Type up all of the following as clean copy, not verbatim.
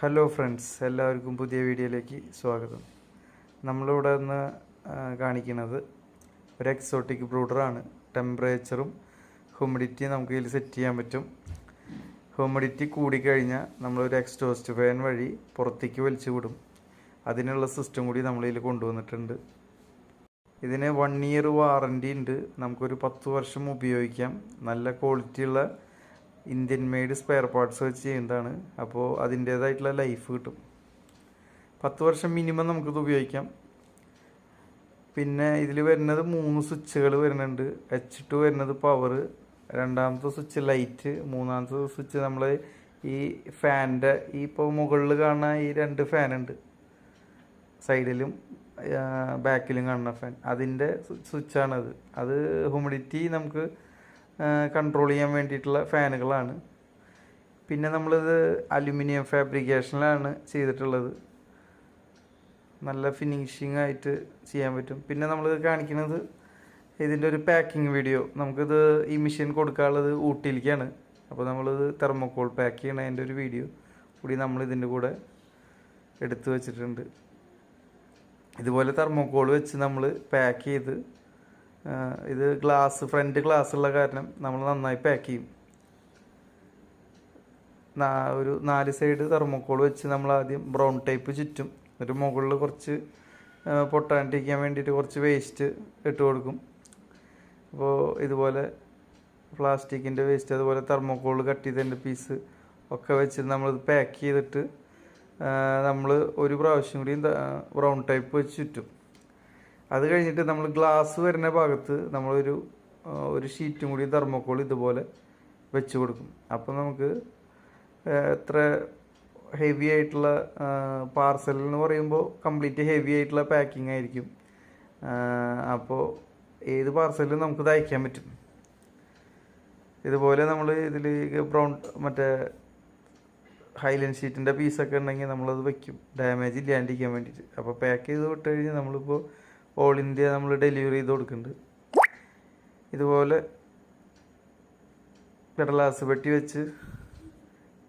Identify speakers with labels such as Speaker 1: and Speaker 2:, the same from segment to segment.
Speaker 1: Hello friends, എല്ലാവർക്കും പുതിയ വീഡിയോയിലേക്ക് സ്വാഗതം. നമ്മളിവിടെ നിന്ന് കാണിക്കുന്നത് ഒരു എക്സോട്ടിക് ബ്രൂഡറാണ്. ടെമ്പറേച്ചറും ഹ്യൂമിഡിറ്റിയും നമുക്ക് ഇതിൽ സെറ്റ് ചെയ്യാൻ പറ്റും. ഹ്യൂമിഡിറ്റി കൂടിക്കഴിഞ്ഞാൽ നമ്മളൊരു എക്സ്റ്റോസ്റ്റ് ഫാൻ വഴി പുറത്തേക്ക് വലിച്ചു വിടും. അതിനുള്ള സിസ്റ്റം കൂടി നമ്മളിതിൽ കൊണ്ടുവന്നിട്ടുണ്ട്. ഇതിന് 1 ഇയർ വാറൻറ്റി ഉണ്ട്. നമുക്കൊരു 10 വർഷം ഉപയോഗിക്കാം. നല്ല ക്വാളിറ്റിയുള്ള ഇന്ത്യൻ മെയ്ഡ് സ്പെയർ പാർട്സ് വെച്ച് ചെയ്യുന്നതാണ്. അപ്പോൾ അതിൻ്റേതായിട്ടുള്ള ലൈഫ് കിട്ടും. 10 വർഷം മിനിമം നമുക്കിത് ഉപയോഗിക്കാം. പിന്നെ ഇതിൽ വരുന്നത് 3 സ്വിച്ചുകൾ വരുന്നുണ്ട്. H2 വരുന്നത് പവർ, രണ്ടാമത്തെ സ്വിച്ച് ലൈറ്റ്, മൂന്നാമത്തെ സ്വിച്ച് നമ്മൾ ഈ ഫാനിൻ്റെ ഇപ്പോൾ മുകളിൽ കാണുന്ന ഈ 2 ഫാനുണ്ട്, സൈഡിലും ബാക്കിലും കാണുന്ന ഫാൻ, അതിൻ്റെ സ്വിച്ചാണത്. അത് ഹ്യൂമിഡിറ്റി നമുക്ക് കൺട്രോൾ ചെയ്യാൻ വേണ്ടിയിട്ടുള്ള ഫാനുകളാണ്. പിന്നെ നമ്മളിത് അലുമിനിയം ഫാബ്രിക്കേഷനിലാണ് ചെയ്തിട്ടുള്ളത്. നല്ല ഫിനിഷിംഗ് ആയിട്ട് ചെയ്യാൻ പറ്റും. പിന്നെ നമ്മളിത് കാണിക്കുന്നത് ഇതിൻ്റെ ഒരു പാക്കിംഗ് വീഡിയോ. നമുക്കിത് ഈ മെഷീൻ കൊടുക്കാനുള്ളത് ഊട്ടിയിലേക്കാണ്. അപ്പോൾ നമ്മളിത് തെർമോക്കോൾ പാക്ക് ചെയ്യണതിൻ്റെ ഒരു വീഡിയോ കൂടി നമ്മൾ ഇതിൻ്റെ കൂടെ എടുത്തു വച്ചിട്ടുണ്ട്. ഇതുപോലെ തെർമോക്കോൾ വെച്ച് നമ്മൾ പാക്ക് ചെയ്ത്, ഇത് ഗ്ലാസ്, ഫ്രണ്ട് ഗ്ലാസ് ഉള്ള കാരണം നമ്മൾ നന്നായി പാക്ക് ചെയ്യും. ഒരു 4 സൈഡ് തെർമോക്കോൾ വെച്ച് നമ്മൾ ആദ്യം ബ്രൗൺ ടൈപ്പ് ചുറ്റും, എന്നിട്ട് മുകളിൽ കുറച്ച് പൊട്ടാണ്ടിരിക്കാൻ വേണ്ടിയിട്ട് കുറച്ച് വേസ്റ്റ് ഇട്ട് കൊടുക്കും. അപ്പോൾ ഇതുപോലെ പ്ലാസ്റ്റിക്കിൻ്റെ വേസ്റ്റ്, അതുപോലെ തെർമോക്കോൾ കട്ട് ചെയ്തതിൻ്റെ പീസ് ഒക്കെ വെച്ച് നമ്മളിത് പാക്ക് ചെയ്തിട്ട് നമ്മൾ ഒരു പ്രാവശ്യം കൂടി ബ്രൗൺ ടൈപ്പ് വെച്ച് ചുറ്റും. അത് കഴിഞ്ഞിട്ട് നമ്മൾ ഗ്ലാസ് വരുന്ന ഭാഗത്ത് നമ്മളൊരു ഷീറ്റും കൂടി തെർമോക്കോൾ ഇതുപോലെ വെച്ച് കൊടുക്കും. അപ്പോൾ നമുക്ക് എത്ര ഹെവി ആയിട്ടുള്ള പാർസൽ എന്ന് പറയുമ്പോൾ കംപ്ലീറ്റ് ഹെവി ആയിട്ടുള്ള പാക്കിംഗ് ആയിരിക്കും. അപ്പോൾ ഏത് പാർസലും നമുക്കിത് അയക്കാൻ പറ്റും. ഇതുപോലെ നമ്മൾ ഇതിൽ ബ്രൗൺ മറ്റേ ഹൈലൻഡ് ഷീറ്റിൻ്റെ പീസൊക്കെ ഉണ്ടെങ്കിൽ നമ്മളത് വയ്ക്കും, ഡാമേജ് ഇല്ലാണ്ടിരിക്കാൻ വേണ്ടിയിട്ട്. അപ്പോൾ പാക്ക് ചെയ്ത് വിട്ട് കഴിഞ്ഞ് നമ്മളിപ്പോൾ ഓൾ ഇന്ത്യ നമ്മൾ ഡെലിവറി ചെയ്ത് കൊടുക്കുന്നുണ്ട്. ഇതുപോലെ കടലാസ് പെട്ടി വെച്ച്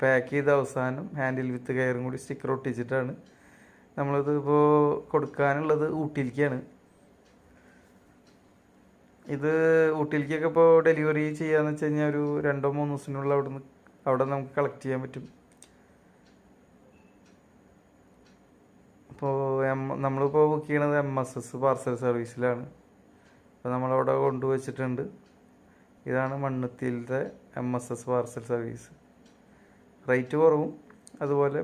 Speaker 1: പാക്ക് ചെയ്ത അവസാനം ഹാൻഡിൽ വിത്ത് കയറും കൂടി സ്റ്റിക്കർ ഒട്ടിച്ചിട്ടാണ് നമ്മളിത് ഇപ്പോൾ കൊടുക്കാനുള്ളത്. ഊട്ടിയിലേക്കാണ് ഇത്. ഊട്ടിയിലേക്കൊക്കെ ഇപ്പോൾ ഡെലിവറി ചെയ്യാന്ന് വെച്ച് കഴിഞ്ഞാൽ ഒരു 2-3 ദിവസത്തിനുള്ള അവിടെ നമുക്ക് കളക്ട് ചെയ്യാൻ പറ്റും. ഇപ്പോൾ നമ്മളിപ്പോൾ ബുക്ക് ചെയ്യണത് MSS പാർസൽ സർവീസിലാണ്. അപ്പോൾ നമ്മളവിടെ കൊണ്ടുവച്ചിട്ടുണ്ട്. ഇതാണ് മണ്ണുത്തിയിലത്തെ MSS പാർസൽ സർവീസ്. റേറ്റ് കുറവും അതുപോലെ